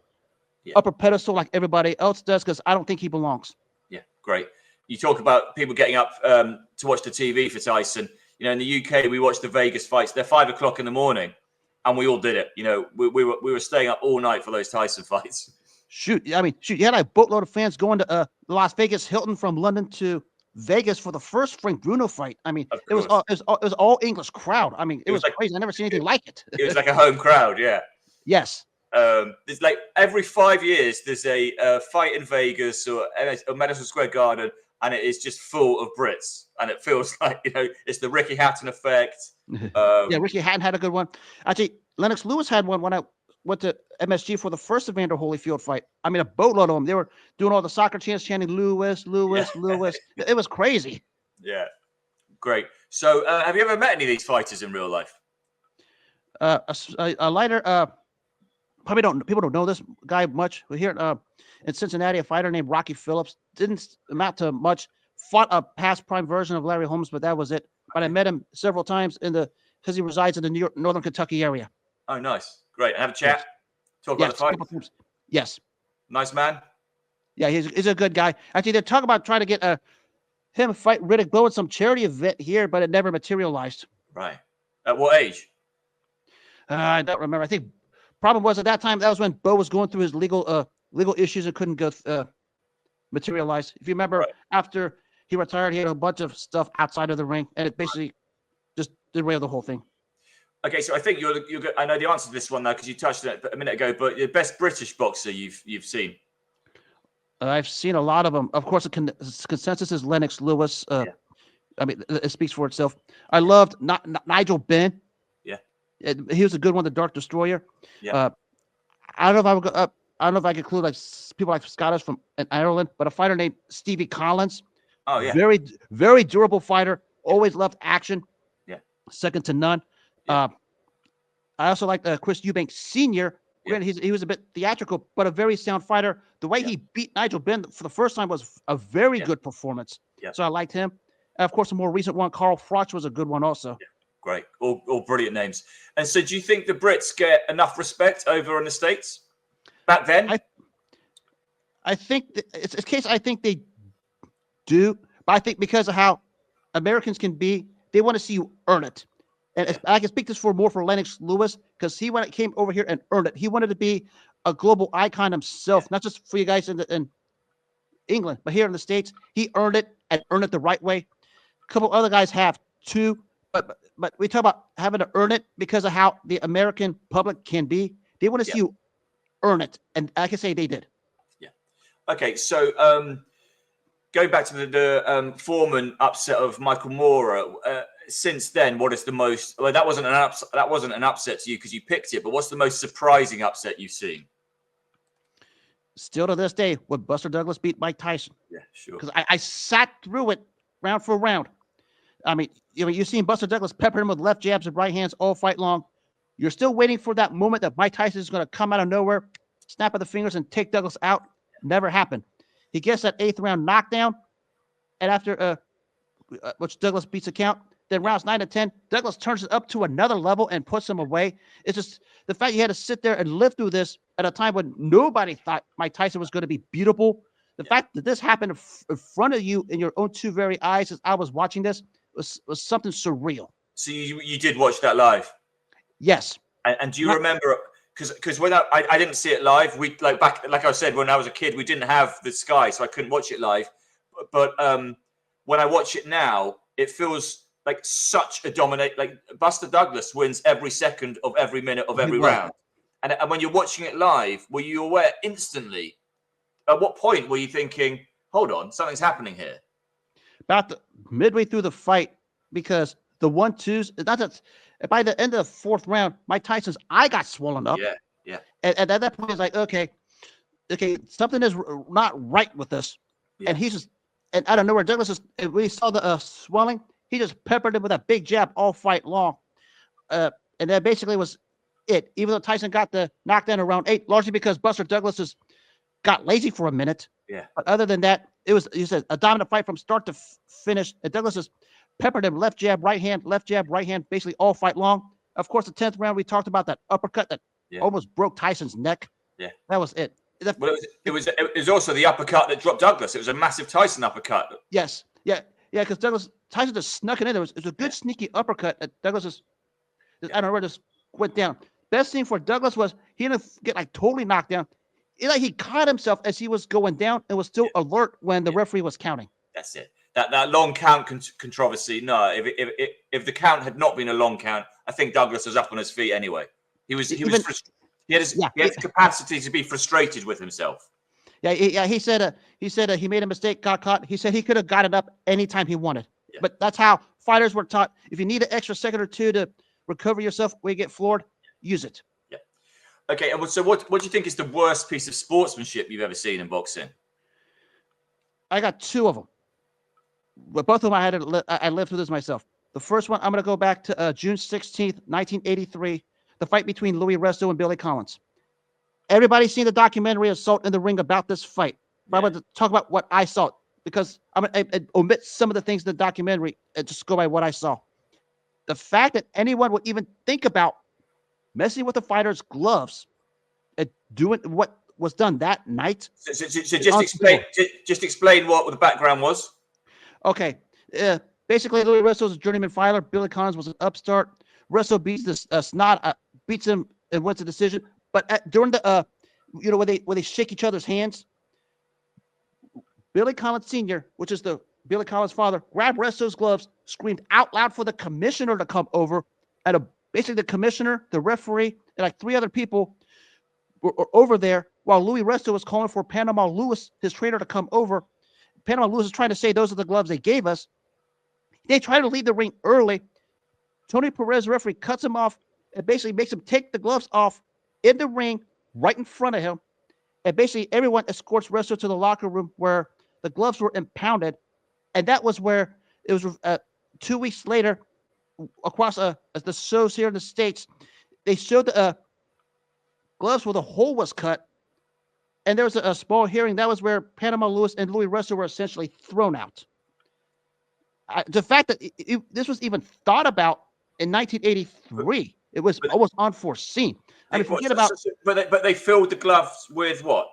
upper pedestal like everybody else does because I don't think he belongs. Yeah, great. You talk about people getting up to watch the TV for Tyson. In the UK, we watch the Vegas fights. They're 5 o'clock in the morning, and we all did it. We were staying up all night for those Tyson fights. You had a boatload of fans going to the Las Vegas Hilton from London to Vegas for the first Frank Bruno fight. I mean, it was all English crowd. I mean, it was like, crazy. I never seen anything like it. It was like a home crowd, yeah. Yes. There's like every 5 years there's a fight in Vegas or Madison Square Garden, and it is just full of Brits, and it feels like it's the Ricky Hatton effect. Yeah, Ricky Hatton had a good one. Actually, Lennox Lewis had one when I went to MSG for the first Evander Holyfield fight. I mean, a boatload of them. They were doing all the soccer chants, chanting Lewis, Lewis, Lewis. It was crazy. Yeah, great. So, have you ever met any of these fighters in real life? A lighter. People don't know this guy much. We hear in Cincinnati, a fighter named Rocky Phillips didn't amount to much. Fought a past prime version of Larry Holmes, but that was it. But I met him several times because he resides in the Northern Kentucky area. Oh, nice, great. And have a chat, talk about the fight. Yes, nice man. Yeah, he's a good guy. Actually, they're talking about trying to get him fight Riddick Bowe at some charity event here, but it never materialized. Right. At what age? I don't remember. I think problem was at that time that was when Bowe was going through his legal issues and couldn't go materialize. If you remember, after he retired, he had a bunch of stuff outside of the ring, and it basically just derailed the whole thing. Okay, so I think you're good. I know the answer to this one now because you touched on it a minute ago. But the best British boxer you've seen? I've seen a lot of them. Of course, the consensus is Lennox Lewis. I mean, it speaks for itself. I loved Nigel Benn. Yeah, he was a good one. The Dark Destroyer. Yeah. I don't know if I would go up. I don't know if I could include like people like Scottish from Ireland, but a fighter named Stevie Collins. Oh yeah. Very, very durable fighter. Always loved action. Yeah. Second to none. Yeah. I also like Chris Eubank Sr. Yeah. He was a bit theatrical, but a very sound fighter. The way he beat Nigel Benn for the first time was a very good performance. Yeah. So I liked him. And of course, a more recent one, Carl Froch, was a good one also. Yeah. Great. All brilliant names. And so do you think the Brits get enough respect over in the States back then? I think it's a case I think they do, but I think because of how Americans can be, they want to see you earn it. And I can speak this more for Lennox Lewis because he came over here and earned it. He wanted to be a global icon himself, not just for you guys in England, but here in the States. He earned it and earned it the right way. A couple other guys have too, but we talk about having to earn it because of how the American public can be. They want to see you earn it, and I can say they did. Yeah. Okay, so going back to the Foreman upset of Michael Moorer. Since then, what is the most? Well, that wasn't an upset to you because you picked it. But what's the most surprising upset you've seen? Still to this day, would Buster Douglas beat Mike Tyson? Yeah, sure. Because I sat through it round for round. I mean, you've seen Buster Douglas pepper him with left jabs and right hands all fight long. You're still waiting for that moment that Mike Tyson is going to come out of nowhere, snap of the fingers, and take Douglas out. Never happened. He gets that 8th round knockdown, and after which Douglas beats the count. Then rounds 9 to 10, Douglas turns it up to another level and puts him away. It's just the fact you had to sit there and live through this at a time when nobody thought Mike Tyson was going to be beatable. The fact that this happened in front of you in your own two very eyes as I was watching this was something surreal. So you did watch that live? Yes. And do you remember? Because when I didn't see it live, we like I said, when I was a kid, we didn't have the Sky, so I couldn't watch it live. But when I watch it now, it feels like such a like Buster Douglas wins every second of every minute of every round. And when you're watching it live, were you aware instantly? At what point were you thinking, hold on, something's happening here? About midway through the fight, because the 1-2s, not that by the end of the 4th round, Mike Tyson's eye got swollen up. Yeah. And at that point, it's like, okay, something is not right with this. Yeah. And he's just, and out of nowhere, Douglas is, we saw the swelling. He just peppered him with a big jab all fight long. And that basically was it. Even though Tyson got the knockdown around 8, largely because Buster Douglas got lazy for a minute. Yeah. But other than that, it was, you said, a dominant fight from start to finish. And Douglas just peppered him left jab, right hand, basically all fight long. Of course, the 10th round, we talked about that uppercut that almost broke Tyson's neck. Yeah. That was it. Well, it was also the uppercut that dropped Douglas. It was a massive Tyson uppercut. Yes. Yeah. Yeah, because Tyson just snuck it in. It was a good sneaky uppercut that Douglas just I don't know where just went down. Best thing for Douglas was he didn't get like totally knocked down. He caught himself as he was going down and was still alert when the referee was counting. That's it. That long count controversy. No, if the count had not been a long count, I think Douglas was up on his feet anyway. He had the capacity to be frustrated with himself. Yeah. He said he made a mistake, got caught. He said he could have got it up anytime he wanted. Yeah. But that's how fighters were taught. If you need an extra second or two to recover yourself when you get floored, use it. Yeah. Okay. And so what do you think is the worst piece of sportsmanship you've ever seen in boxing? I got 2 of them. But both of them I lived through this myself. The first one, I'm going to go back to June 16th, 1983, the fight between Louis Resto and Billy Collins. Everybody's seen the documentary Assault in the Ring about this fight. But I'm going to talk about what I saw because I'm going to omit some of the things in the documentary and just go by what I saw. The fact that anyone would even think about messing with the fighter's gloves and doing what was done that night. So just explain what the background was. Okay. Basically, Louis Resto was a journeyman fighter. Billy Collins was an upstart. Resto beats beats him and wins the decision. But during the when they shake each other's hands, Billy Collins Sr., which is the Billy Collins' father, grabbed Resto's gloves, screamed out loud for the commissioner to come over. Basically, the commissioner, the referee, and like 3 other people were over there while Louis Resto was calling for Panama Lewis, his trainer, to come over. Panama Lewis is trying to say those are the gloves they gave us. They try to leave the ring early. Tony Perez, the referee, cuts him off and basically makes him take the gloves off in the ring right in front of him. And basically everyone escorts Resto to the locker room where the gloves were impounded. And that was where it was 2 weeks later across the shows here in the States. They showed the gloves where the hole was cut. And there was a small hearing. That was where Panama Lewis and Louis Resto were essentially thrown out. The fact that this was even thought about in 1983, it was almost unforeseen. I mean, forget about. But they filled the gloves with what?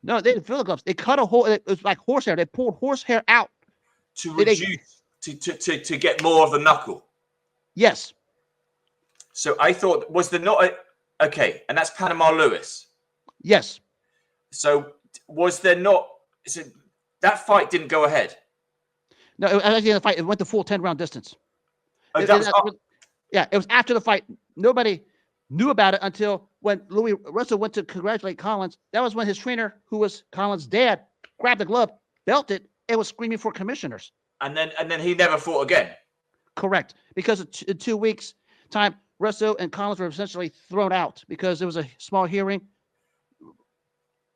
No, they didn't fill the gloves. They cut a hole. It was like horsehair. They pulled horsehair out to reduce to get more of the knuckle. Yes. So I thought, was there not okay? And that's Panama Lewis. Yes. So was there not? So that fight didn't go ahead. No, it was actually the fight. It went the full 10-round distance. Oh, it was after the fight. Nobody knew about it until when Louis Resto went to congratulate Collins. That was when his trainer, who was Collins' dad, grabbed the glove, belted, and was screaming for commissioners. And then he never fought again. Correct, because in 2 weeks' time, Resto and Collins were essentially thrown out because there was a small hearing.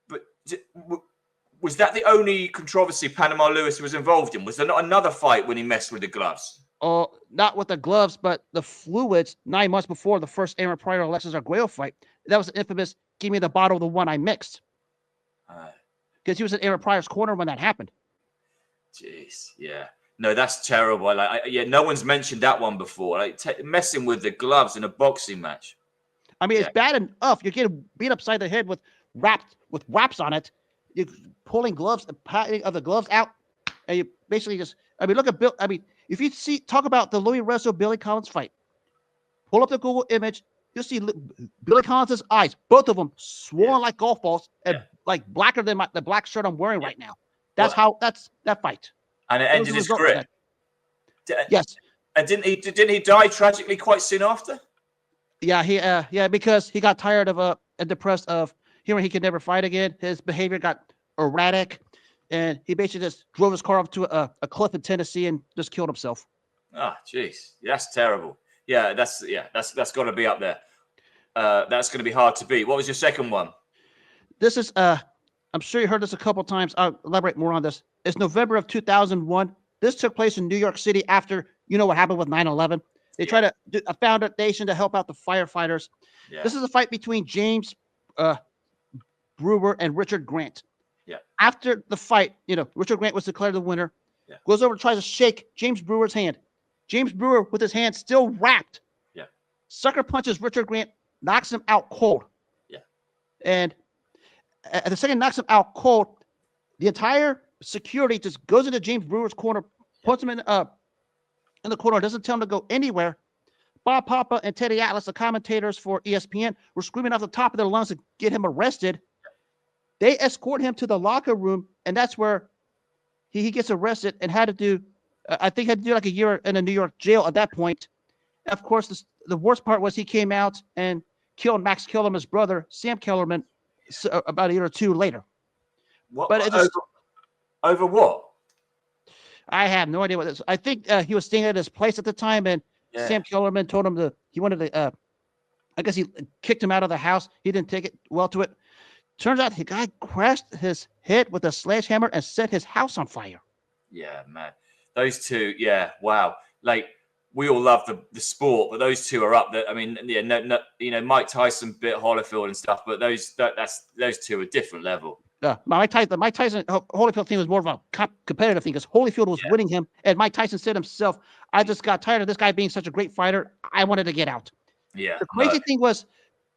But was that the only controversy Panama Lewis was involved in? Was there not another fight when he messed with the gloves? Oh, not with the gloves, but the fluids 9 months before the first Aaron Pryor Alexis Arguello fight. That was infamous. Give me the bottle of the one I mixed. Because he was in Aaron Pryor's corner when that happened. Jeez, yeah. No, that's terrible. No one's mentioned that one before. Messing with the gloves in a boxing match. I mean, it's bad enough. You're getting beat upside the head with wraps on it. You're pulling gloves and patting other gloves out, and you basically just. I mean, look at Bill. I mean, if you talk about the Louis Resto Billy Collins fight, pull up the Google image. You'll see Billy Collins' eyes, both of them swollen like golf balls and like blacker than the black shirt I'm wearing right now. That's that fight. And it ended his career. Yes. And didn't he die tragically quite soon after? Yeah, because he got tired of and depressed of hearing he could never fight again. His behavior got erratic, and he basically just drove his car up to a cliff in Tennessee and just killed himself. Ah, jeez, that's terrible. Yeah, that's got to be up there. That's going to be hard to beat. What was your second one? This is I'm sure you heard this a couple times. I'll elaborate more on this. It's November of 2001. This took place in New York City after what happened with 9/11. They tried to do a foundation to help out the firefighters. Yeah. This is a fight between James Brewer and Richard Grant. Yeah. After the fight, Richard Grant was declared the winner. Yeah. Goes over, tries to shake James Brewer's hand. James Brewer, with his hand still wrapped, sucker punches Richard Grant, knocks him out cold. Yeah. And at the second knocks him out cold, the entire security just goes into James Brewer's corner, puts him in the corner, doesn't tell him to go anywhere. Bob Papa and Teddy Atlas, the commentators for ESPN, were screaming off the top of their lungs to get him arrested. They escort him to the locker room, and that's where he gets arrested and had to do like a year in a New York jail at that point. Of course, the worst part was he came out and killed Max Kellerman's brother, Sam Kellerman, about a year or two later. Over what? I have no idea what this. I think he was staying at his place at the time, and Sam Kellerman told him he wanted to. I guess he kicked him out of the house. He didn't take it well to it. Turns out the guy crashed his head with a sledgehammer and set his house on fire. Yeah, man. Those two, yeah, wow. like we all love the sport, but those two are up there. I mean, yeah, no, Mike Tyson bit Holyfield and stuff, but those two are different level. Yeah, Mike Tyson, Holyfield thing was more of a competitive thing because Holyfield was winning him, and Mike Tyson said himself, "I just got tired of this guy being such a great fighter. I wanted to get out." Yeah. The crazy thing was,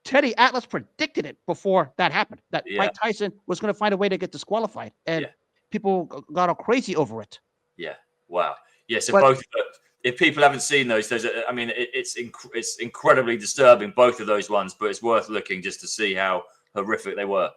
Teddy Atlas predicted it before that happened. That Mike Tyson was going to find a way to get disqualified, and people got all crazy over it. Yeah. Wow. Yeah. So both. If people haven't seen those, I mean, it's incredibly disturbing, both of those ones, but it's worth looking just to see how horrific they were.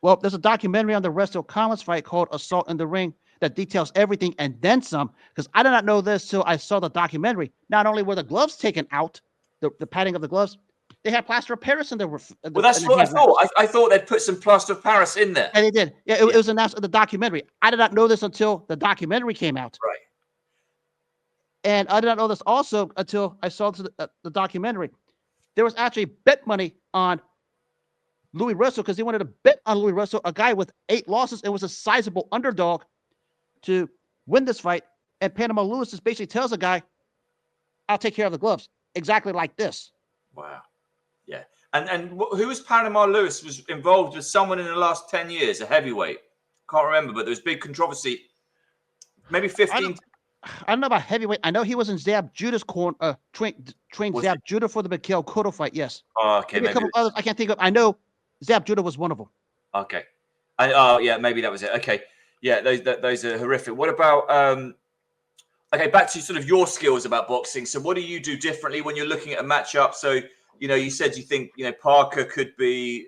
Well, there's a documentary on the Resto Collins fight called Assault in the Ring that details everything and then some, because I did not know this till I saw the documentary. Not only were the gloves taken out, the padding of the gloves, they had plaster of Paris in there. Well, that's what I thought. I thought they'd put some plaster of Paris in there. And they did. Yeah, it was announced in the documentary. I did not know this until the documentary came out. Right. And I did not know this also until I saw the documentary. There was actually bet money on Louis Russell because they wanted to bet on Louis Russell, a guy with 8 losses and was a sizable underdog to win this fight. And Panama Lewis just basically tells the guy, "I'll take care of the gloves," exactly like this. Wow. Yeah. And who was Panama Lewis? Was involved with someone in the last 10 years, a heavyweight. Can't remember, but there was big controversy. Maybe 15. I don't know about heavyweight. I know he was in Zab Judah's corner, trained Zab Judah for the Mikhail Cotto fight. Yes. Oh, okay. Maybe a couple others I can't think of. I know Zab Judah was one of them. Okay. Yeah, maybe that was it. Okay. Yeah, those are horrific. What about okay, back to sort of your skills about boxing. So what do you do differently when you're looking at a matchup? So, you said you think, Parker could be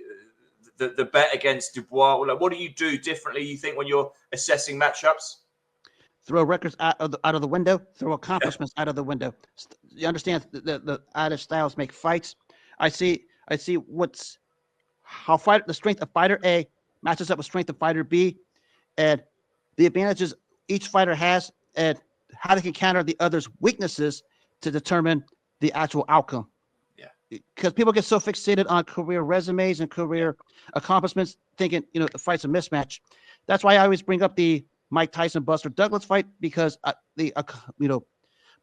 the bet against Dubois. What do you do differently, you think, when you're assessing matchups? Throw records out of the window. Throw accomplishments out of the window. You understand the Irish styles make fights. I see how the strength of fighter A matches up with strength of fighter B, and the advantages each fighter has, and how they can counter the other's weaknesses to determine the actual outcome. Yeah. Because people get so fixated on career resumes and career accomplishments, thinking the fight's a mismatch. That's why I always bring up the Mike Tyson Buster Douglas fight, because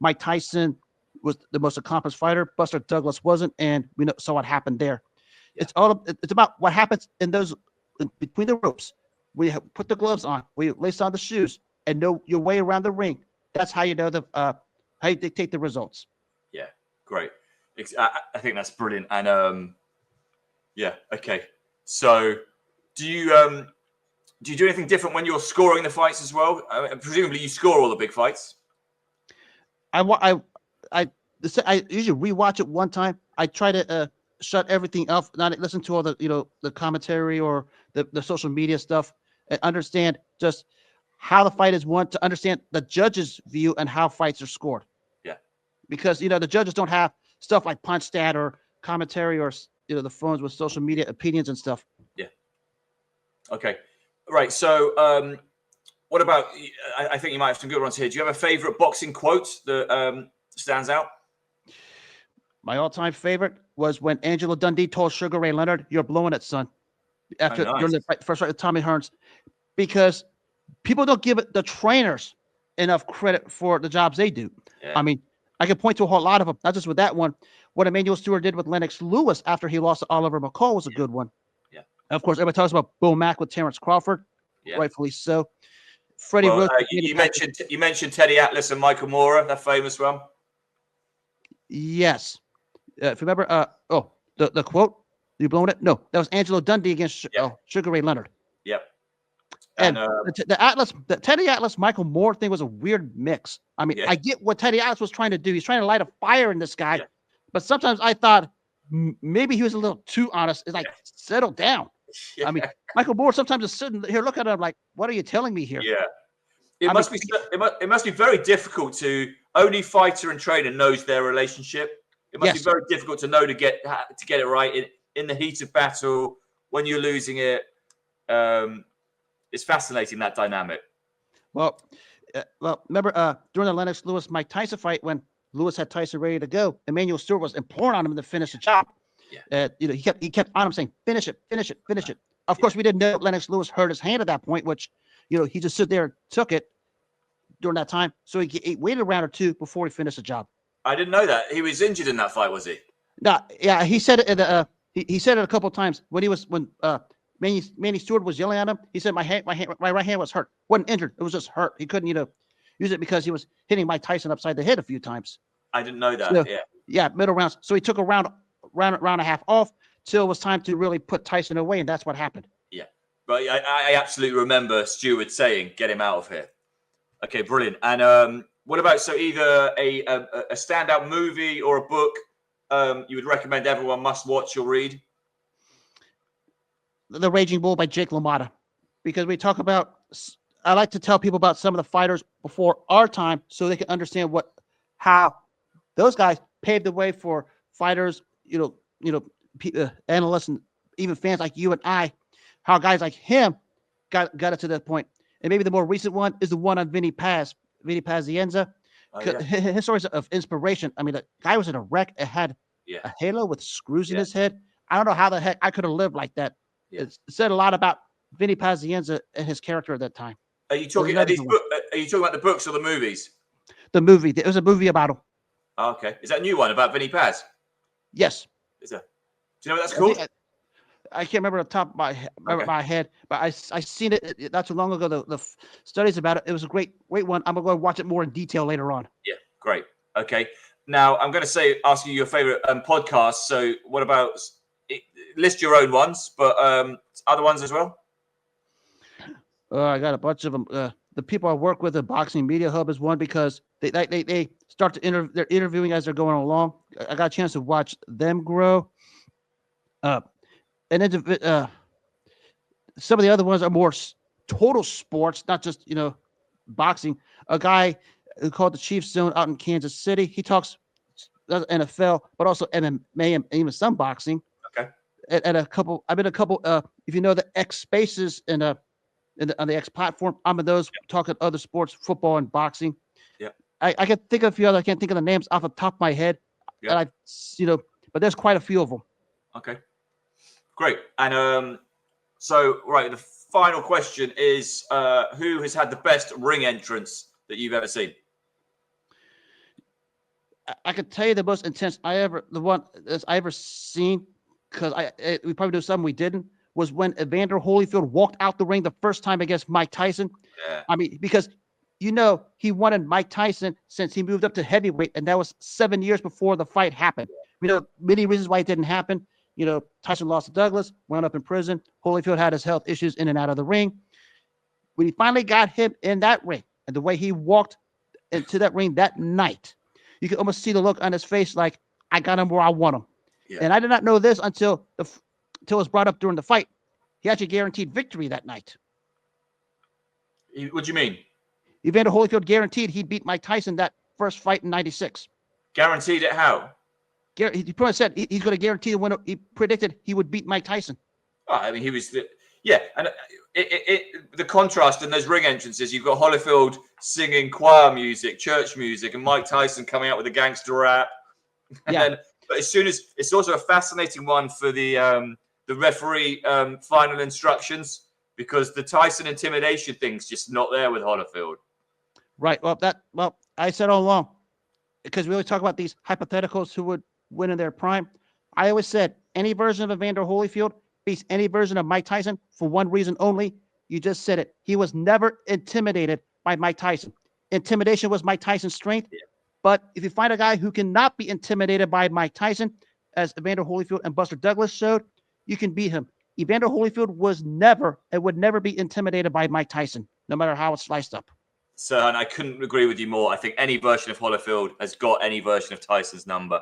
Mike Tyson was the most accomplished fighter. Buster Douglas wasn't, and we saw what happened there. Yeah. It's about what happens in those between the ropes. We put the gloves on, we lace on the shoes, and know your way around the ring. That's how you know how you dictate the results. Yeah, great. I think that's brilliant. And yeah, okay. So do you do anything different when you're scoring the fights as well? Presumably you score all the big fights. I usually rewatch it one time. I try to shut everything up, not listen to all the the commentary or the social media stuff, and understand just how the fight is won, to understand the judges' view and how fights are scored. Yeah. Because the judges don't have stuff like punch stat or commentary or the phones with social media opinions and stuff. Yeah. Okay. Right. So what about, I think you might have some good ones here. Do you have a favorite boxing quote that stands out? My all-time favorite was when Angelo Dundee told Sugar Ray Leonard, "You're blowing it, son," after during the first fight with Tommy Hearns, because people don't give the trainers enough credit for the jobs they do. Yeah. I mean, I can point to a whole lot of them, not just with that one. What Emmanuel Stewart did with Lennox Lewis after he lost to Oliver McCall was a good one. Yeah. And of course, everybody talks about Bo Mack with Terrence Crawford, rightfully so. Freddie Rose. You mentioned Teddy Atlas and Michael Moorer, that famous one. Yes. If you remember, the quote, "You blowing it"? No, that was Angelo Dundee against Sugar Ray Leonard. Yep. And the Teddy Atlas Michael Moore thing was a weird mix. I mean, I get what Teddy Atlas was trying to do. He's trying to light a fire in this guy, but sometimes I thought maybe he was a little too honest. It's like, settle down. I mean, Michael Moore sometimes is sitting here looking at him like, "What are you telling me here?" Yeah. It must be very difficult to, only fighter and trainer knows their relationship. It must be very difficult to know to get it right in the heat of battle when you're losing it. It's fascinating, that dynamic. Well, remember during the Lennox Lewis Mike Tyson fight, when Lewis had Tyson ready to go, Emmanuel Stewart was imploring on him to finish the job. Yeah. He kept on him saying, "Finish it, finish it, finish it." Of course, we didn't know Lennox Lewis hurt his hand at that point, which he just stood there and took it. during that time, so he waited a round or two before he finished the job. I didn't know that. He was injured in that fight, was he? No, yeah, he said it. He said it a couple of times when Manny Stewart was yelling at him. He said my right hand was hurt. Wasn't injured. It was just hurt. He couldn't use it because he was hitting Mike Tyson upside the head a few times. I didn't know that. So, yeah. Yeah, middle rounds. So he took a round and a half off till it was time to really put Tyson away, and that's what happened. Yeah, but I absolutely remember Stewart saying, "Get him out of here." Okay, brilliant. And what about either a standout movie or a book you would recommend everyone must watch or read? The Raging Bull by Jake LaMotta, because we talk about. I like to tell people about some of the fighters before our time, so they can understand how those guys paved the way for fighters. Analysts and even fans like you and I, how guys like him got it to that point. And maybe the more recent one is the one on Vinny Pazienza. Oh, yeah. His stories of inspiration. I mean, the guy was in a wreck. It had a halo with screws in his head. I don't know how the heck I could have lived like that. Yeah. It said a lot about Vinny Pazienza and his character at that time. Are you talking about the books or the movies? The movie. There was a movie about him. Oh, okay. Is that a new one about Vinny Paz? Yes. Is that? Do you know what that's called? I can't remember the top of my head, but I seen it not too long ago. The studies about it. It was a great one. I'm gonna go watch it more in detail later on. Yeah, great. Okay. Now I'm going to ask you your favorite podcast. So what about list your own ones, but other ones as well? I got a bunch of them. The people I work with at Boxing Media Hub is one because they start to they're interviewing as they're going along. I got a chance to watch them grow. And then some of the other ones are more total sports, not just boxing. A guy called the Chief Zone out in Kansas City. He talks NFL, but also MMA and even some boxing. Okay. At a couple, I've been a couple. If you know the X Spaces on the X platform, I'm in those talking other sports, football and boxing. Yeah. I can think of a few others. I can't think of the names off the top of my head. Yeah. But there's quite a few of them. Okay. Great. And the final question is, who has had the best ring entrance that you've ever seen? I could tell you the most intense I ever seen, because we probably do something we didn't, was when Evander Holyfield walked out the ring the first time against Mike Tyson. Yeah. I mean, because he wanted Mike Tyson since he moved up to heavyweight, and that was 7 years before the fight happened. Many reasons why it didn't happen. Tyson lost to Douglas, wound up in prison. Holyfield had his health issues in and out of the ring. When he finally got him in that ring, and the way he walked into that ring that night, you could almost see the look on his face like, I got him where I want him. Yeah. And I did not know this until it was brought up during the fight. He actually guaranteed victory that night. What do you mean? Evander Holyfield guaranteed he'd beat Mike Tyson that first fight in '96. Guaranteed it how? He pretty much said he's going to guarantee the winner. He predicted he would beat Mike Tyson. Oh, I mean, he was and the contrast in those ring entrances, you've got Holyfield singing choir music, church music, and Mike Tyson coming out with a gangster rap. And but as soon as it's also a fascinating one for the referee final instructions, because the Tyson intimidation thing's just not there with Holyfield. Right. Well, I said all along, because we always talk about these hypotheticals who would win in their prime. I always said any version of Evander Holyfield beats any version of Mike Tyson for one reason only. You just said it. He was never intimidated by Mike Tyson. Intimidation was Mike Tyson's strength. Yeah. But if you find a guy who cannot be intimidated by Mike Tyson, as Evander Holyfield and Buster Douglas showed, you can beat him. Evander Holyfield was never and would never be intimidated by Mike Tyson, no matter how it's sliced up. Serhan, I couldn't agree with you more. I think any version of Holyfield has got any version of Tyson's number.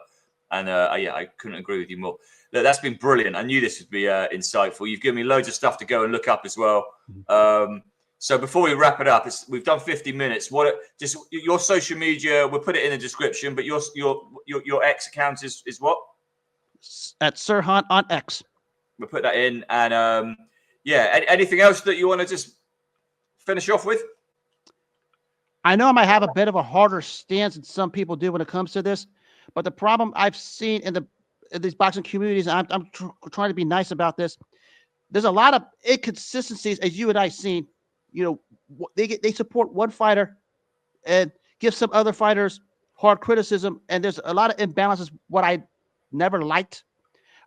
And I couldn't agree with you more. Look, that's been brilliant. I knew this would be insightful. You've given me loads of stuff to go and look up as well. So before we wrap it up, we've done 50 minutes. Just your social media? We'll put it in the description. But your X account is what? At Serhan on X. We'll put that in. And anything else that you want to just finish off with? I know I might have a bit of a harder stance than some people do when it comes to this. But the problem I've seen in these boxing communities, and I'm trying to be nice about this, there's a lot of inconsistencies, as you and I seen. They support one fighter and give some other fighters hard criticism. And there's a lot of imbalances, what I never liked.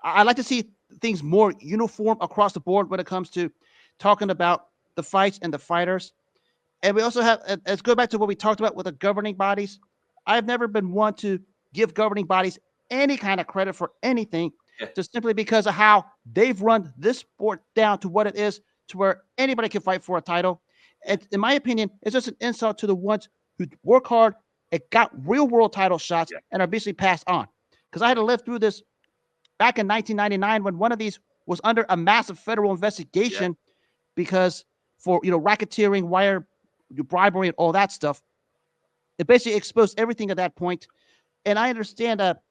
I like to see things more uniform across the board when it comes to talking about the fights and the fighters. And we also have, let's go back to what we talked about with the governing bodies. I've never been one to give governing bodies any kind of credit for anything, just simply because of how they've run this sport down to what it is, to where anybody can fight for a title. And in my opinion, it's just an insult to the ones who work hard and got real world title shots and are basically passed on. Because I had to live through this back in 1999 when one of these was under a massive federal investigation because for racketeering, wire bribery, and all that stuff. It basically exposed everything at that point. And I understand that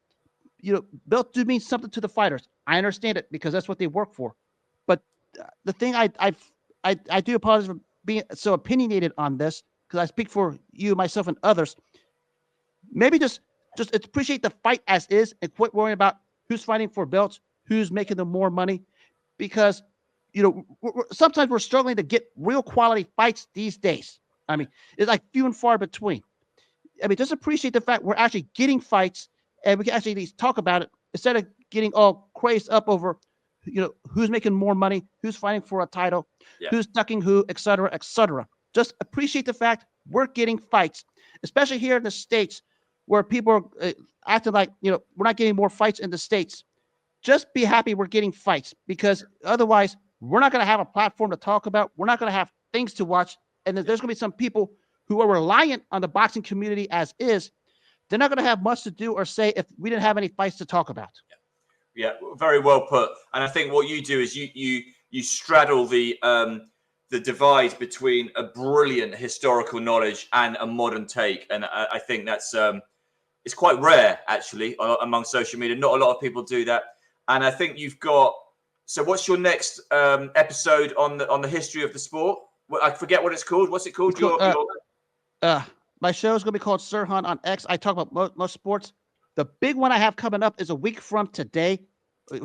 belts do mean something to the fighters. I understand it because that's what they work for. But the thing I do apologize for being so opinionated on this, because I speak for you, myself, and others. Maybe just appreciate the fight as is and quit worrying about who's fighting for belts, who's making them more money, because sometimes we're struggling to get real quality fights these days. I mean, it's like few and far between. I mean, just appreciate the fact we're actually getting fights, and we can actually at least talk about it instead of getting all crazed up over, who's making more money, who's fighting for a title, who's ducking who, et cetera, et cetera. Just appreciate the fact we're getting fights, especially here in the States, where people are acting like, we're not getting more fights in the States. Just be happy we're getting fights, because otherwise we're not going to have a platform to talk about. We're not going to have things to watch. And there's going to be some people who are reliant on the boxing community as is. They're not going to have much to do or say if we didn't have any fights to talk about. Yeah, very well put. And I think what you do is you straddle the divide between a brilliant historical knowledge and a modern take. And I think that's it's quite rare, actually, among social media. Not a lot of people do that. And I think you've got. So, what's your next episode on the history of the sport? I forget what it's called. What's it called? My show is going to be called Serhan on X. I talk about most sports. The big one I have coming up is a week from today,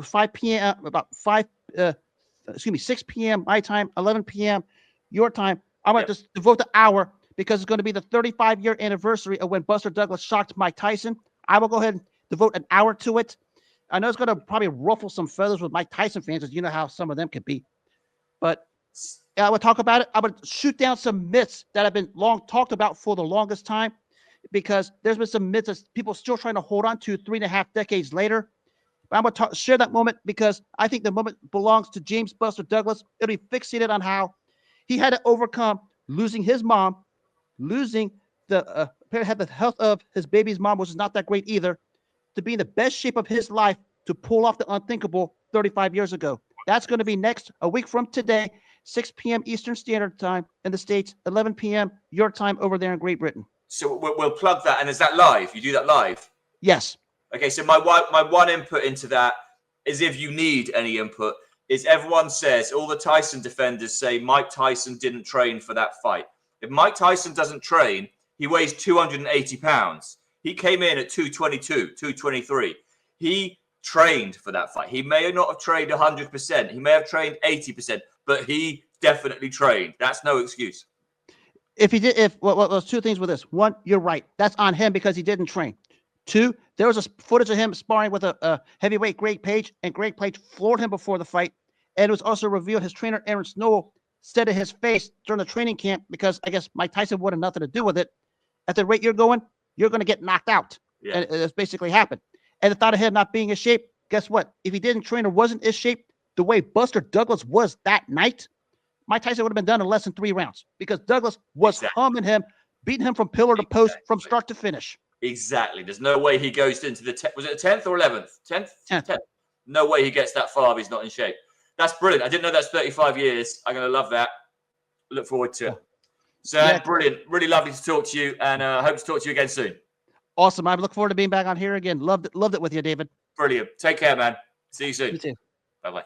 5 p.m. About 6 p.m. my time, 11 p.m. your time. I'm going to just devote the hour because it's going to be the 35-year anniversary of when Buster Douglas shocked Mike Tyson. I will go ahead and devote an hour to it. I know it's going to probably ruffle some feathers with Mike Tyson fans, as you know how some of them can be. But I would talk about it. I would shoot down some myths that have been long talked about for the longest time, because there's been some myths that people are still trying to hold on to 3.5 decades later. But I'm going to share that moment because I think the moment belongs to James Buster Douglas. It'll be fixated on how he had to overcome losing his mom, losing the health of his baby's mom, which is not that great either, to be in the best shape of his life to pull off the unthinkable 35 years ago. That's going to be next, a week from today, 6 p.m. Eastern Standard Time in the States, 11 p.m. your time over there in Great Britain. So we'll plug that. And is that live? You do that live? Yes. Okay, so my one input into that is, if you need any input, is everyone says, all the Tyson defenders say Mike Tyson didn't train for that fight. If Mike Tyson doesn't train, he weighs 280 pounds. He came in at 222, 223. He trained for that fight. He may not have trained 100%. He may have trained 80%, but he definitely trained. That's no excuse. If he did, there's two things with this. One, you're right. That's on him because he didn't train. Two, there was a footage of him sparring with a heavyweight Greg Page, and Greg Page floored him before the fight. And it was also revealed his trainer, Aaron Snow, said to his face during the training camp, because I guess Mike Tyson wanted nothing to do with it, at the rate you're going to get knocked out. Yeah. And it's basically happened. And the thought of him not being in shape, guess what? If he didn't train or wasn't in shape the way Buster Douglas was that night, Mike Tyson would have been done in less than 3 rounds, because Douglas was humming him, beating him from pillar to post from start to finish. Exactly. There's no way he goes into the was it the 10th or 11th? 10th. No way he gets that far if he's not in shape. That's brilliant. I didn't know that's 35 years. I'm going to love that. Look forward to it. So brilliant. Really lovely to talk to you, and hope to talk to you again soon. Awesome. I look forward to being back on here again. Loved it with you, David. Brilliant. Take care, man. See you soon. You too. Bye-bye.